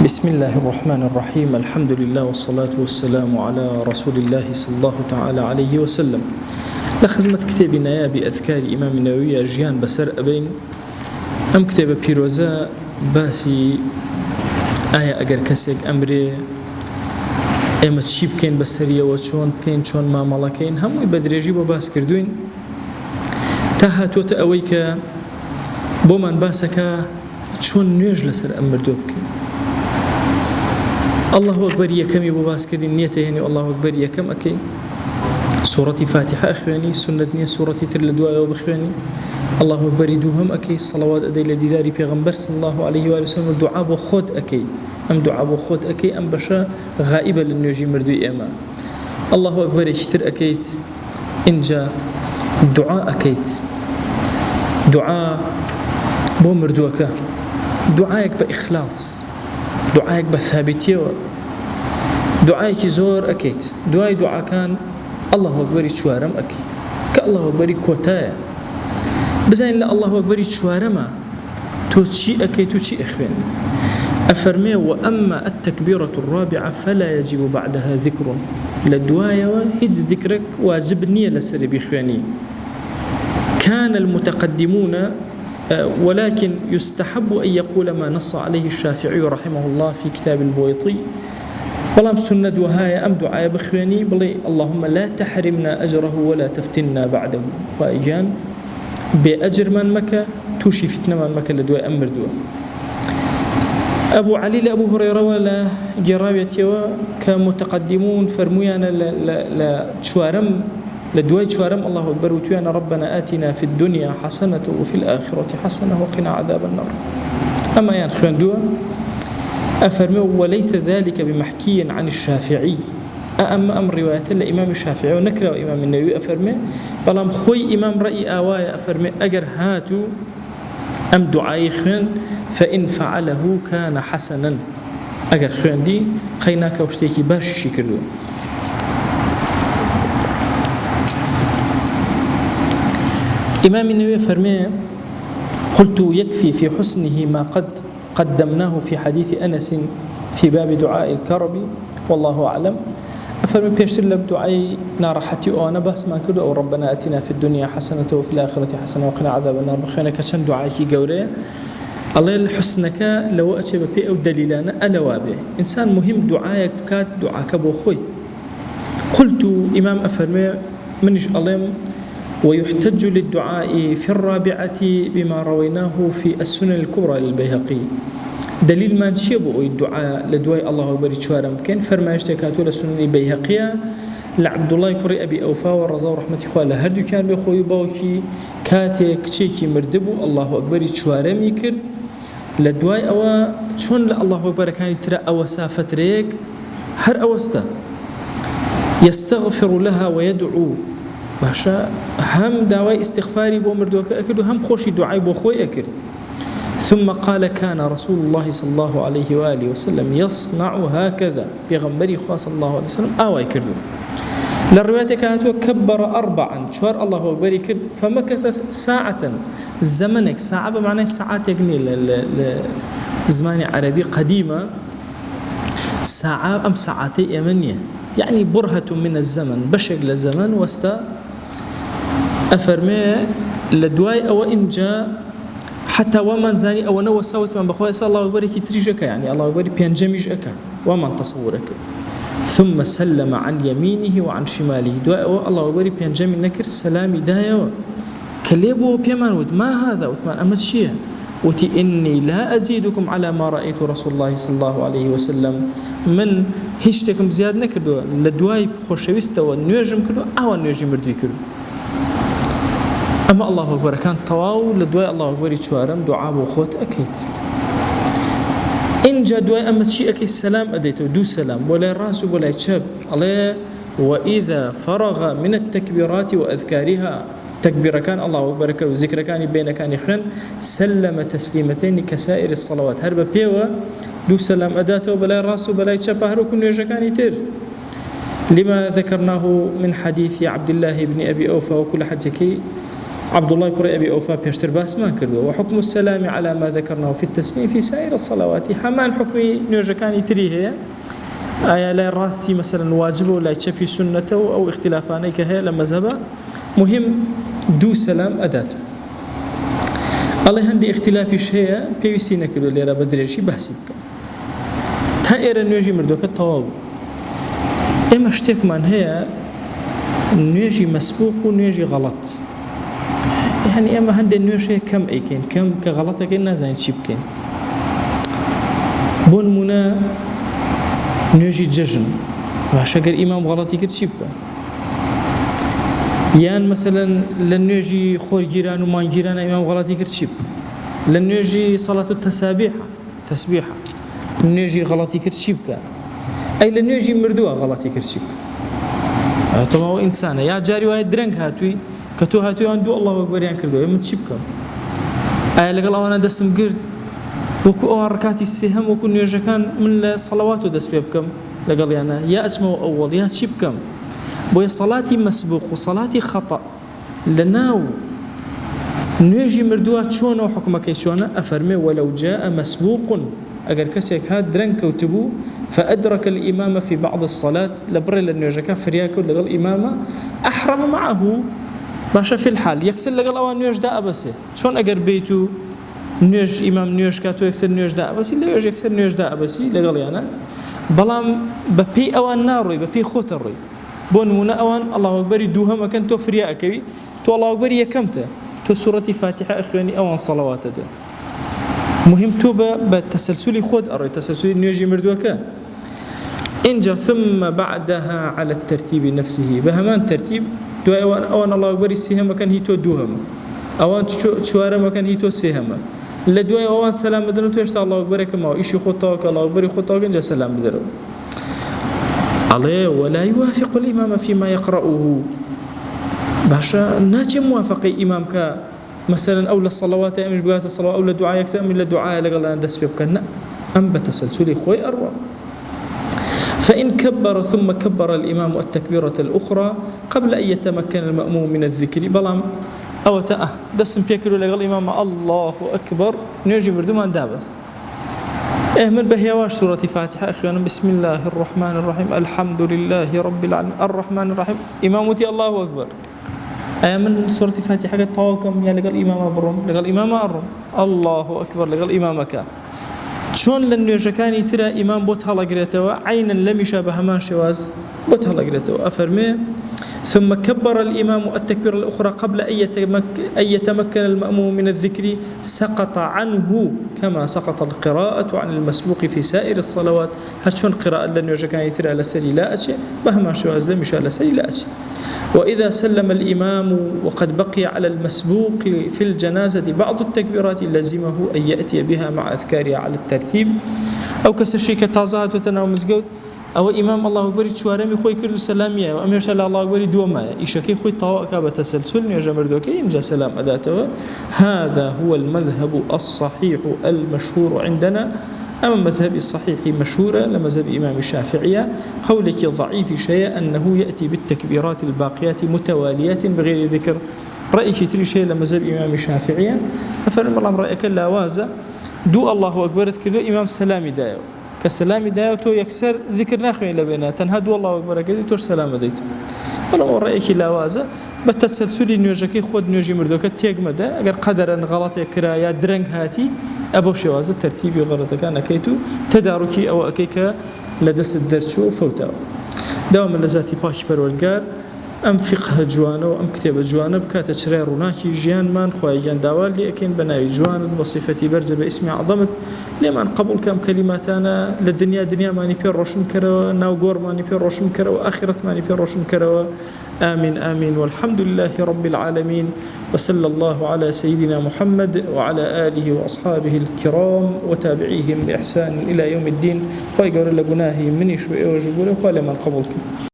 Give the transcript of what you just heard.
بسم الله الرحمن الرحيم الحمد لله والصلاة والسلام على رسول الله صلى الله تعالى عليه وسلم. لخزمة كتابنا بأذكار إمام النووي جيان بسر أبين أم كتاب بيروزا باسي آية أجر كسيك أمري ئێمە چی بکەین بەسەریەوە چۆن بکەین چۆن مامەڵەکەین هەمووی بەدرێژی بۆ باس کردوین تا هاتووەتە ئەوەی کە بۆمان باسەکە چۆن نوێژ لەسەر ئەم مردووە بکەین. الله ئەکبەر یەکەمی بۆ باسکردین نیەتە هێنی الله ئەکبەر یەکەم ئەکەی سوورەتی فاتحە ئەخوێنی سنت نییە سوورەتی تر لە دوایەوە بخوێنی الله ئەکبەری دووهەم ئەکەی سەڵەوات ئەدەی لە دیداری پێغەمبەر صلی الله عليه و سلم دوعا بۆ خۆت ئەکەی ئەم دوعا بۆ خۆت ئەکەی ئەم بەشە غائبە لە نوێژی مردووی ئێمە. الله ئەکبەرێکی تر ئەکەیت اینجا دوعا ئەکەیت دوعا بۆ مردووەکە دوعایەک بە ئیخلاص دوعایەک بە ثابتیەوە دوعایەکی زۆر ئەکەیت دوای دوعاکان الله ئەکبەری چوارەم ئەکەی کە الله ئەکبەری کۆتایە بزانین لە الله ئەکبەری چوارەمە تۆ چی ئەکەیت و چی ئەخوێنی. أفرمي وأما التكبيرة الرابعة فلا يجب بعدها ذكر لدوايا هج ذكرك واجب نية لسر بخواني. كان المتقدمون ولكن يستحب أن يقول ما نص عليه الشافعي رحمه الله في كتاب البويطي بلام سنة وهاي أم دعاء بخواني بلي اللهم لا تحرمنا أجره ولا تفتنا بعده وإجان بأجر من مكة توشي فتنة من مكة لدواء أمر دواء. أبو علي لأبو هريرة ولا جرابيتي كمتقدمون فرميانا لا شوارم لدواي شوارم الله أكبر وتيانا ربنا آتنا في الدنيا حسنة وفي الآخرة حسنة وقنا عذاب النار. أما ينخون دوا أفرمي وليس ذلك بمحكي عن الشافعي أما أمر رواية الإمام الشافعي ونكره إمام النووي أفرمي بلام خوي إمام رأي آوايا أفرمي أجر هاتو أم دعاي خين فإن فعله كان حسنا أجر خين دي خيناك وشتيكي باش شكردو. إمام النووي فرمي قلت يكفي في حسنه ما قد قدمناه في حديث أنس في باب دعاء الكرب والله أعلم. أفرمي بيشتر لب دعاء نارحتي وأنا بس ما كده أو ربنا أتنا في الدنيا حسنة وفي الآخرة حسنة وقنا عذاب النار بخينك شن دعائك جوري الله الحسنك لو أتشب بي أو دليلانا أنا وابه إنسان مهم دعائك كات دعاك أبو خوي. قلت إمام أفرمي منش الله ويحتج للدعاء في الرابعة بما رويناه في السنن الكبرى للبيهقي دليل ما تشيبه الدعاء لدواء الله أكبر شوارم كان فرما اشتكاتو لسنن البيهقية لعبد الله كري أبي أوفا والرضا ورحمة إخوة هردو كان بخوي باوكي كاتي كتشيكي مردبو الله أكبر شوارم يكرد لدواء أو شون الله أكبر كان ترى أوسافة ريك هر أوستا يستغفر لها ويدعو باشا هم دعوة استغفاري بو مردوك أكد وهم خوشي دعاء بو خوي أكد. ثم قال كان رسول الله صلى الله عليه وآله وسلم يصنع هكذا بغنبري خاص الله عليه وسلم أو يكرد للرواية كانت كبر أربعا شوار الله أكبر يكرد فمكث ساعة زمنك ساعة بمعنى ساعات يقني لزمان عربي قديمة ساعة أم ساعتي يمنية يعني برهة من الزمن بشق للزمن وستا أفرمي لدواي أو إن جاء حتى ومن زاني أو نو سوت من بخوي صلى الله عليه وسلم يعني الله أكبر بينجمج أكا ومن تصورك ثم سلم عن يمينه وعن شماله دواء الله أكبر بينجمج نكر سلامي دايو كليبو بيمان ود ما هذا وثمان أمد شيء وتي إني لا أزيدكم على ما رأيت رسول الله صلى الله عليه وسلم من هشتكم زياد نكردو لدواي خوشويستا ونواجم كردو أو نواجم مردوي كردو. أما الله أكبر كان طواو لدواي الله أكبر يتشوارم دعاء وخوت أكيد إن جا دواي أمد شيء أكيد السلام أديته دو سلام ولا راس ولا يتشاب الله وإذا فرغ من التكبيرات وأذكارها تكبير كان الله أكبر وذكر كان بين كان خن سلم تسليمتين كسائر الصلوات هرب بيوا دو سلام أداته بلا راس وبلا يتشاب هرو كن يجا كان يتر لما ذكرناه من حديث عبد الله بن أبي أوفى وكل حد زكي عبد الله كري أبي أوفا بيشتر باس ما كردو وحكم السلام على ما ذكرناه في التسليم في سائر الصلوات همان حكمي نيوجكاني تريه آية لا راسي مثلا واجبه ولا يشبه سنته أو اختلافاني كهي لما زبا مهم دو سلام أداته الله عندي اختلافي شيء بيوسي نكردو ليرا بدريشي بحسي بكم تا إيرا نيوجي مردوك الطواب إما اشتك من هي نيوجي مسبوق ونيوجي غلط يعني اما هندي نيوجي كم ايكين كم كغلطه كنا زين شيبكين بون منا نيوجي ججن وشجر امام غلطي كرت شيبكا يان مثلا لنيوجي خور جيران وما جيران امام غلطي كرت شيب لنيوجي صلاه التسابيح تسبيحه نيوجي غلطي كرت شيبكا اي لنيوجي مردوه غلطي كرت شيبكا طبعا انسان يا جاري واحد درنك هاتوي كتو هاتوي عنده الله أكبر يعني كردو يوم تشيبكم لقال أنا دسم قرد وكو أوان ركعتي السهم وكو نيوجا كان من الصلوات ودس بيبكم لقال يعني يا أجمع أول يا تشيبكم بوي صلاتي مسبوق وصلاتي خطأ لناو نيوجي مردوات شونه وحكمك شونه أفرمي ولو جاء مسبوق أجر كسيك هاد درنك وتبو فأدرك الإمام في بعض الصلاة لبر لنيوجا كان فرياكو لقال إمامه أحرم معه باشا في الحال يكسر لقال أوان نيوش دا أبسي شون أقر بيتو نيوش إمام نيوش كاتو يكسر نيوش دا أبسي لا يوش يكسر نيوش دا أبسي لقال يعني بلام ببي أوان ناروي ببي خوتروي بون منا أوان الله أكبر يدوها ما كان تو فريا أكوي تو الله أكبر يكمته تو سورة فاتحة إخواني أوان صلوات ده مهم تو بتسلسلي خود أروي تسلسلي نيوجي مردوكا إنجا ثم بعدها على الترتيب نفسه بهمان ترتيب دو أوان الله أكبر السهم كان هيتو دوهم أوان شوارة ما كان هيتو سهم لدو أوان سلام بدنو تويشت الله أكبر كما إيشي خطاك الله أكبر خطاك إنجا سلام بدرو عليه ولا يوافق الإمام فيما يقرأه باشا ناجي موافق إمامك مثلا أولى الصلوات أمش بقات الصلوات أولى الدعاء يكسر أم الدعاء لقال أنا دس بيبكنا أم بتسلسلي خوي أروى فإن كبر ثم كبر الإمام التكبيرة الأخرى قبل أن يتمكن المأموم من الذكر بلام أو تأه دسم بيكرو لقال الإمام الله أكبر نيجي بردمان دابس من بهيواش سورة فاتحة أخيانا بسم الله الرحمن الرحيم الحمد لله رب العالمين الرحمن الرحيم إمامتي الله أكبر من سورة فاتحة قد طاوكم يا لقال الإمام برم لقال الإمام أرم الله أكبر لقال الإمامك شون لنيوجكاني ترى إمام بوتها لقريته عينا لم يشابه ما شواز بوتها لقريته أفرمي ثم كبر الإمام التكبير الأخرى قبل أن يتمكن المأموم من الذكر سقط عنه كما سقط القراءة عن المسبوق في سائر الصلوات هشون قراءة لنيوجكاني ترى لسلي لا أشي بهما شواز لم يشابه لسلي لا أشي وإذا سلم الإمام وقد بقي على المسبوق في الجنازة بعض التكبيرات لزمه أن يأتي بها مع أذكارها على الترتيب أو كسرشيك تازات وتناو مزقود أو إمام الله أكبر تشوارمي خوي كردو سلامية وأمير شاء الله أكبر دوما إيشاكي خوي طواء بتسلسل نيجا مردوكي إنجا سلام أداته هذا هو المذهب الصحيح المشهور عندنا أما المذهب الصحيح مشهورة لمذهب إمام الشافعية قولك ضعيف شيء أنه يأتي بالتكبيرات الباقيات متواليات بغير ذكر رأيك تري شيء لمذهب إمام الشافعية أفرم الله رأيك لا وازا دو الله أكبر كذو إمام سلامي دايو كالسلامي دايو تو يكسر ذكر ناخوي لبنا تنهدو الله أكبر كذو توش سلام دايت ولو رأيك لا وازا بتسلسلي نيوجكي خود نيوجي مردوك تيج مدى أجر قدرا غلط كرايا درنج هاتي أبو شواز الترتيبي غلط كان كيتو تداركي أو أكيكا لدس الدرسو فوتا دوام اللذاتي باش برولجار أم فقه جوانه وأم كتاب جوانه بكات شرير وناكي جيان مان خوايان داوال لي أكين بناوي جوانه بصفتي برزة باسمي عظمت لمن قبل كم كلماتانا للدنيا دنيا ماني بير روشن كروا ناوغور ماني بير روشن كروا آخرة ماني بير روشن كروا آمين آمين والحمد لله رب العالمين وصلى الله على سيدنا محمد وعلى آله وأصحابه الكرام وتابعيهم بإحسان إلى يوم الدين ويقول لقناهي مني شوئي وجبوله وقال من قبلك